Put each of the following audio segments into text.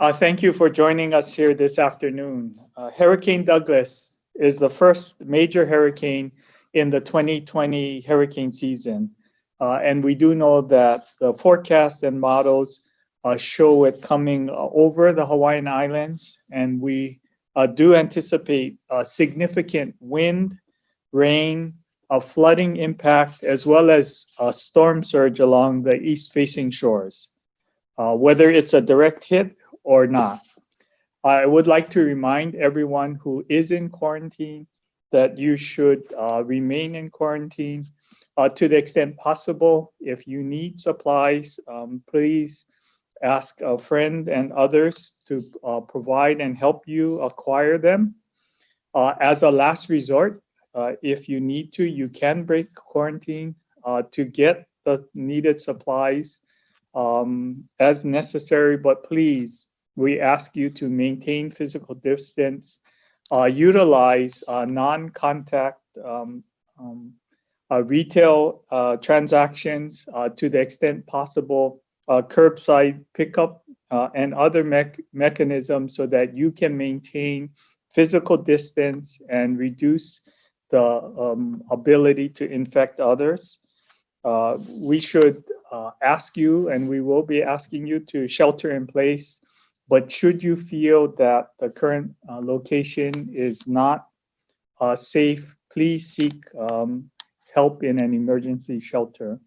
Thank you for joining us here this afternoon. Hurricane Douglas is the first major hurricane in the 2020 hurricane season. And we do know that the forecasts and models show it coming over the Hawaiian Islands. And we do anticipate significant wind, rain, flooding impact, as well as a storm surge along the east-facing shores. Whether it's a direct hit or not. I would like to remind everyone who is in quarantine that you should remain in quarantine to the extent possible. If you need supplies, please ask a friend and others to provide and help you acquire them. As a last resort, if you need to, you can break quarantine to get the needed supplies as necessary, but please, we ask you to maintain physical distance, utilize non-contact retail transactions to the extent possible, curbside pickup and other mechanisms so that you can maintain physical distance and reduce the ability to infect others. We should ask you, and we will be asking you to shelter in place. But should you feel that the current location is not safe, please seek help in an emergency shelter.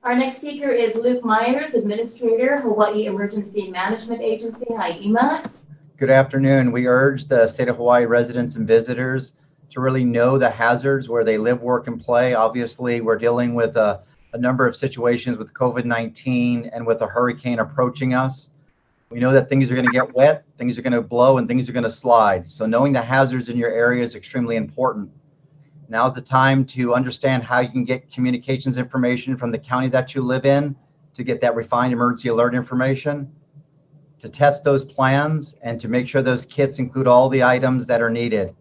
Our next speaker is Luke Myers, Administrator, Hawaii Emergency Management Agency, HIEMA. Good afternoon. We urge the state of Hawaii residents and visitors to really know the hazards where they live, work, and play. Obviously, we're dealing with a number of situations with COVID-19 and with a hurricane approaching us. We know that things are going to get wet, things are going to blow, and things are going to slide. So knowing the hazards in your area is extremely important. Now is the time to understand how you can get communications information from the county that you live in to get that refined emergency alert information, to test those plans, and to make sure those kits include all the items that are needed.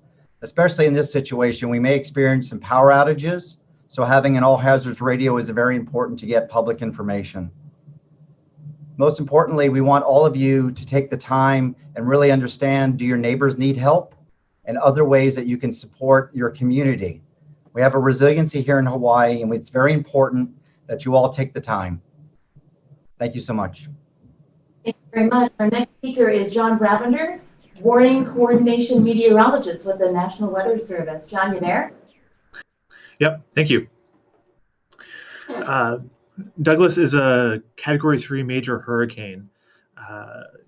Especially in this situation, we may experience some power outages, so having an all hazards radio is very important to get public information. Most importantly, we want all of you to take the time and really understand, do your neighbors need help, and other ways that you can support your community. We have a resiliency here in Hawaii, and it's very important that you all take the time. Thank you so much. Thank you very much. Our next speaker is John Bravender, Warning Coordination Meteorologist with the National Weather Service. John, you there? Yep, thank you. Douglas is a Category 3 major hurricane.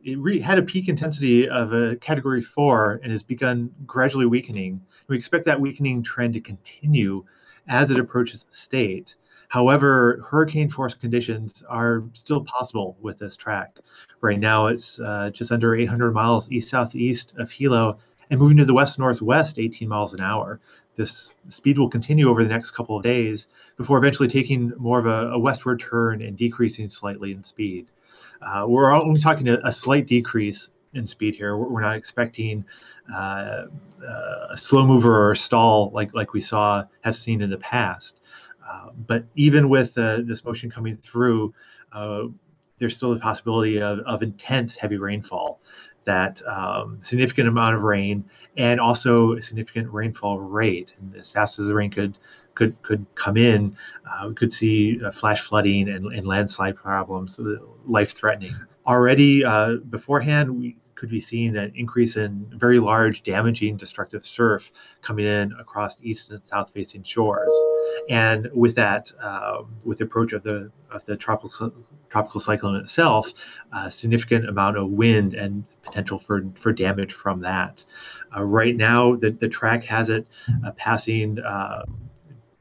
It had a peak intensity of a Category 4 and has begun gradually weakening. We expect that weakening trend to continue as it approaches the state. However, hurricane force conditions are still possible with this track. Right now, it's just under 800 miles east-southeast of Hilo and moving to the west-northwest 18 miles an hour. This speed will continue over the next couple of days before eventually taking more of a westward turn and decreasing slightly in speed. We're only talking a slight decrease in speed here. We're not expecting a slow mover or a stall like we have seen in the past. But even with this motion coming through, there's still the possibility of intense heavy rainfall. That significant amount of rain and also a significant rainfall rate. And as fast as the rain could come in, we could see flash flooding and landslide problems, life-threatening. Already beforehand, we could be seeing an increase in very large, damaging, destructive surf coming in across east and south-facing shores. And with that, with the approach of the tropical cyclone itself, a significant amount of wind and potential for damage from that. Right now, the track has it passing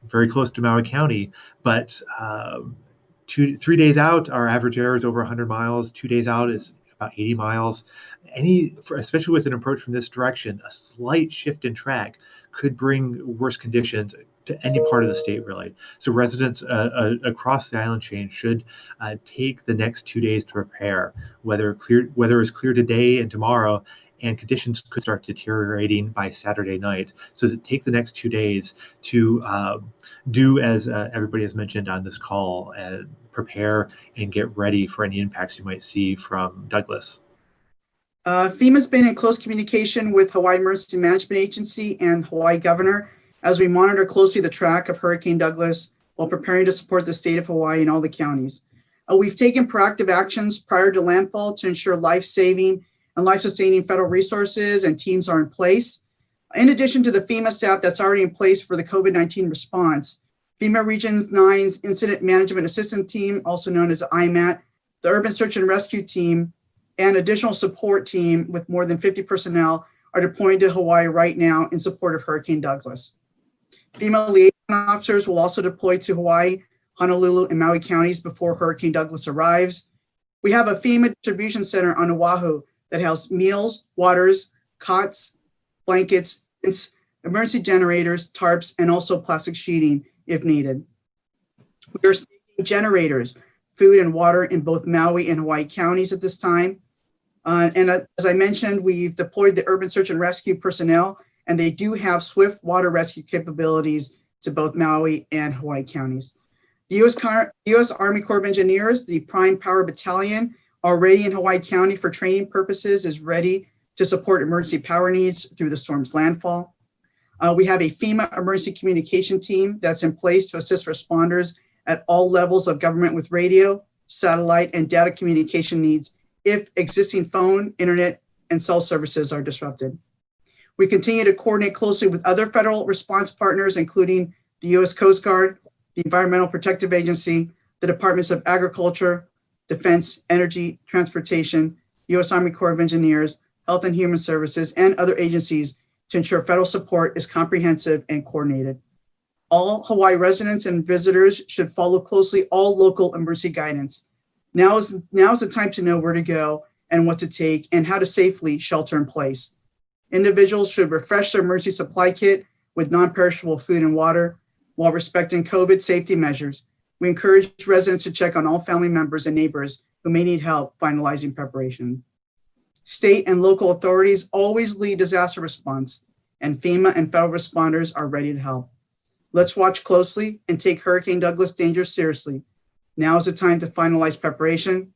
very close to Maui County, but 3 days out, our average air is over 100 miles. 2 days out is about 80 miles. Especially with an approach from this direction, a slight shift in track could bring worse conditions to any part of the state, really. So residents across the island chain should take the next 2 days to prepare. Weather is clear today and tomorrow, and conditions could start deteriorating by Saturday night. So take the next 2 days to do as everybody has mentioned on this call, and prepare and get ready for any impacts you might see from Douglas. FEMA's been in close communication with Hawaii Emergency Management Agency and Hawaii Governor as we monitor closely the track of Hurricane Douglas while preparing to support the state of Hawaii and all the counties. We've taken proactive actions prior to landfall to ensure life-saving and life-sustaining federal resources and teams are in place. In addition to the FEMA staff that's already in place for the COVID-19 response, FEMA Region 9's Incident Management Assistance Team, also known as IMAT, the Urban Search and Rescue Team, and additional support team with more than 50 personnel are deployed to Hawaii right now in support of Hurricane Douglas. FEMA liaison officers will also deploy to Hawaii, Honolulu, and Maui counties before Hurricane Douglas arrives. We have a FEMA distribution center on Oahu that has meals, waters, cots, blankets, emergency generators, tarps, and also plastic sheeting if needed. We are stationing generators, food and water in both Maui and Hawaii counties at this time. And as I mentioned, we've deployed the Urban Search and Rescue personnel, and they do have swift water rescue capabilities to both Maui and Hawaii counties. The U.S. Army Corps of Engineers, the Prime Power Battalion, already in Hawaii County for training purposes, is ready to support emergency power needs through the storm's landfall. We have a FEMA emergency communication team that's in place to assist responders at all levels of government with radio, satellite, and data communication needs if existing phone, internet, and cell services are disrupted. We continue to coordinate closely with other federal response partners, including the U.S. Coast Guard, the Environmental Protective Agency, the Departments of Agriculture, Defense, Energy, Transportation, U.S. Army Corps of Engineers, Health and Human Services, and other agencies to ensure federal support is comprehensive and coordinated. All Hawaii residents and visitors should follow closely all local emergency guidance. Now is the time to know where to go and what to take and how to safely shelter in place. Individuals should refresh their emergency supply kit with non-perishable food and water while respecting COVID safety measures. We encourage residents to check on all family members and neighbors who may need help finalizing preparation. State and local authorities always lead disaster response, and FEMA and federal responders are ready to help. Let's watch closely and take Hurricane Douglas danger seriously. Now is the time to finalize preparation,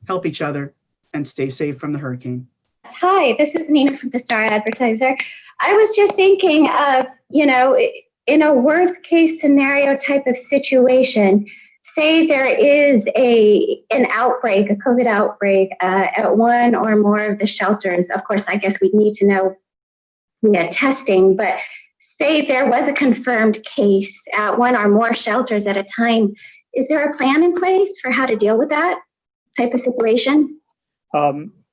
help each other, and stay safe from the hurricane. Hi, this is Nina from the Star Advertiser. I was just thinking of, in a worst case scenario type of situation, say there is an outbreak, a COVID outbreak at one or more of the shelters. Of course, I guess we'd need to know via testing, but say there was a confirmed case at one or more shelters at a time. Is there a plan in place for how to deal with that type of situation?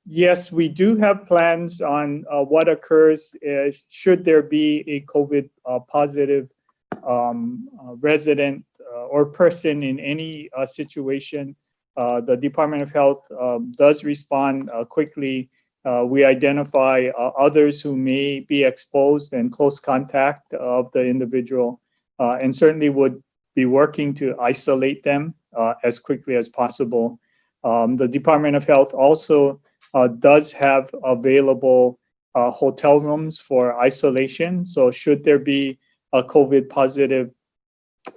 Yes, we do have plans on what occurs should there be a COVID positive resident or person in any situation. The Department of Health does respond quickly. We identify others who may be exposed and close contact of the individual, and certainly would be working to isolate them as quickly as possible. The Department of Health also does have available hotel rooms for isolation. So should there be a COVID positive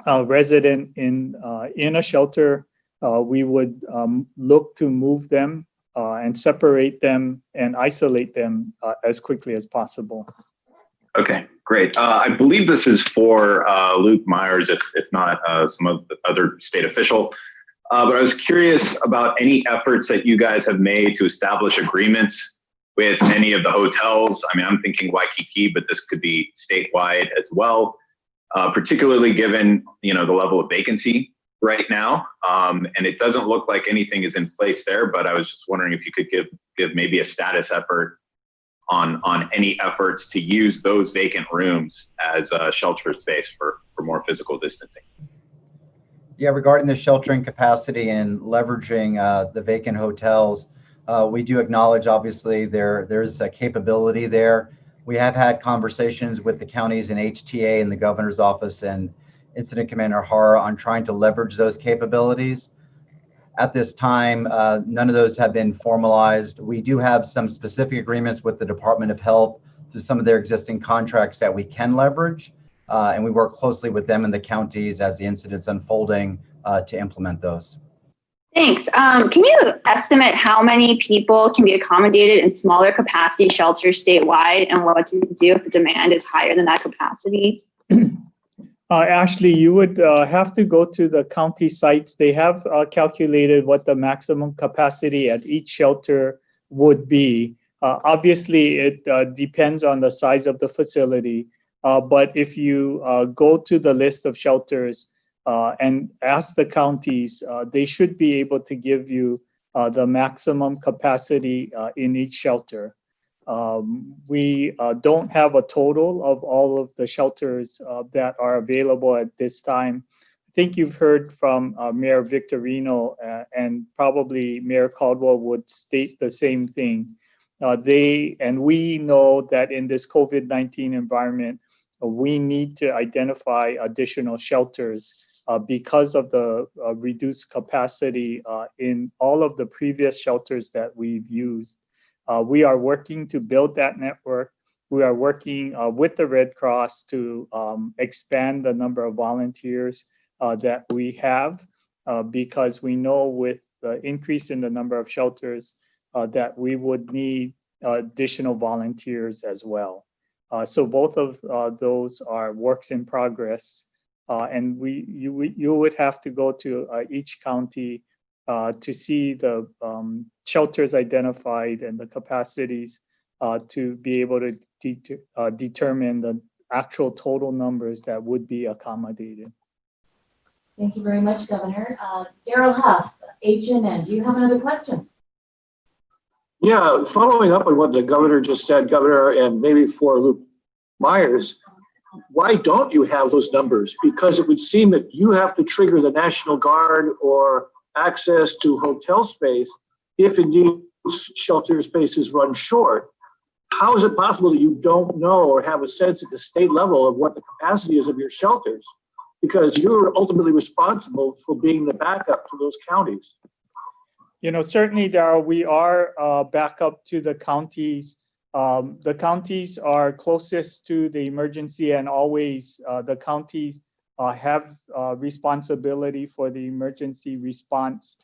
resident in a shelter, we would look to move them and separate them and isolate them as quickly as possible. Okay, great. I believe this is for Luke Myers, if not some other state official. But I was curious about any efforts that you guys have made to establish agreements with any of the hotels. I mean, I'm thinking Waikiki, but this could be statewide as well, particularly given the level of vacancy right now. And it doesn't look like anything is in place there, but I was just wondering if you could give maybe a status effort on any efforts to use those vacant rooms as shelter space for more physical distancing. Yeah, regarding the sheltering capacity and leveraging the vacant hotels, we do acknowledge, obviously, there's a capability there. We have had conversations with the counties and HTA and the governor's office and Incident Commander Hara on trying to leverage those capabilities. At this time, none of those have been formalized. We do have some specific agreements with the Department of Health through some of their existing contracts that we can leverage. And we work closely with them in the counties as the incident's unfolding to implement those. Thanks. Can you estimate how many people can be accommodated in smaller capacity shelters statewide, and what to do if the demand is higher than that capacity? Ashley, you would have to go to the county sites. They have calculated what the maximum capacity at each shelter would be. Obviously, it depends on the size of the facility. But if you go to the list of shelters and ask the counties, they should be able to give you the maximum capacity in each shelter. We don't have a total of all of the shelters that are available at this time. I think you've heard from Mayor Victorino and probably Mayor Caldwell would state the same thing. We know that in this COVID-19 environment, we need to identify additional shelters because of the reduced capacity in all of the previous shelters that we've used. We are working to build that network. We are working with the Red Cross to expand the number of volunteers that we have because we know with the increase in the number of shelters that we would need additional volunteers as well. So both of those are works in progress. And you would have to go to each county to see the shelters identified and the capacities to be able to determine the actual total numbers that would be accommodated. Thank you very much, Governor. Daryl Huff, HNN, do you have another question? Yeah, following up on what the governor just said, Governor, and maybe for Luke Myers, why don't you have those numbers? Because it would seem that you have to trigger the National Guard or access to hotel space if indeed shelter spaces run short. How is it possible that you don't know or have a sense at the state level of what the capacity is of your shelters? Because you're ultimately responsible for being the backup to those counties. You know, certainly, Daryl, we are backup to the counties. The counties are closest to the emergency, and always the counties have responsibility for the emergency response.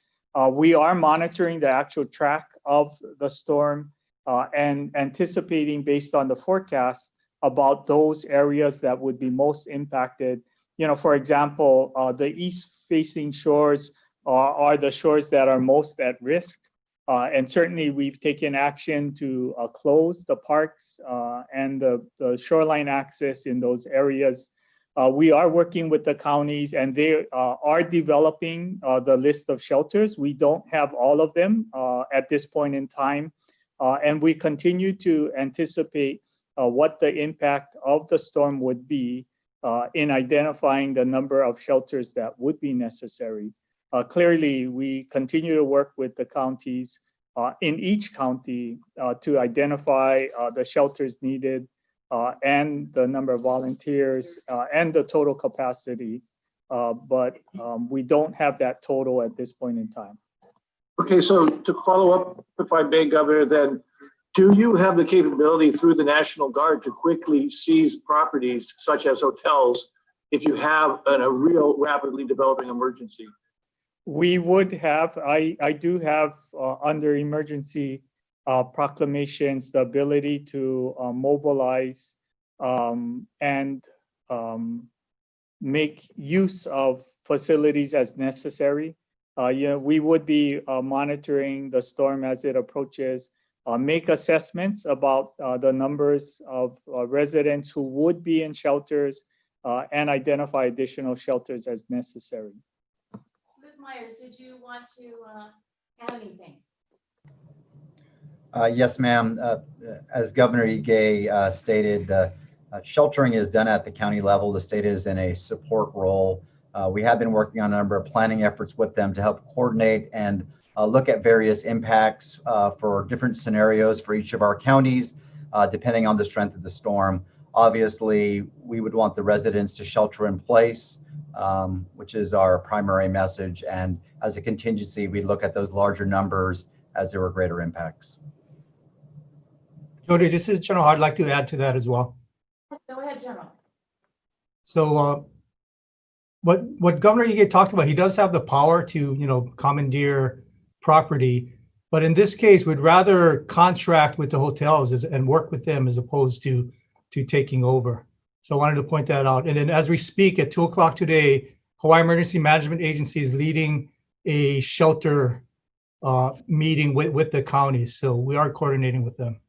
We are monitoring the actual track of the storm and anticipating based on the forecast about those areas that would be most impacted. You know, for example, the east-facing shores are the shores that are most at risk. And certainly we've taken action to close the parks and the shoreline access in those areas. We are working with the counties, and they are developing the list of shelters. We don't have all of them at this point in time. And we continue to anticipate what the impact of the storm would be in identifying the number of shelters that would be necessary. Clearly, we continue to work with the counties in each county to identify the shelters needed and the number of volunteers and the total capacity. But we don't have that total at this point in time. Okay, so to follow up, if I may, Governor, then do you have the capability through the National Guard to quickly seize properties such as hotels if you have a real rapidly developing emergency? We would have, I do have under emergency proclamations the ability to mobilize and make use of facilities as necessary. We would be monitoring the storm as it approaches, make assessments about the numbers of residents who would be in shelters and identify additional shelters as necessary. Myers, did you want to add anything? Yes, ma'am. As Governor Ige stated, sheltering is done at the county level. The state is in a support role. We have been working on a number of planning efforts with them to help coordinate and look at various impacts for different scenarios for each of our counties, depending on the strength of the storm. Obviously, we would want the residents to shelter in place, which is our primary message. And as a contingency, we look at those larger numbers as there were greater impacts. Jody, this is General. I'd like to add to that as well. Go ahead, General. So what Governor Ige talked about, he does have the power to, commandeer property. But in this case, we'd rather contract with the hotels and work with them as opposed to taking over. So I wanted to point that out. And then as we speak at 2:00 today, Hawaii Emergency Management Agency is leading a shelter meeting with the county. So we are coordinating with them.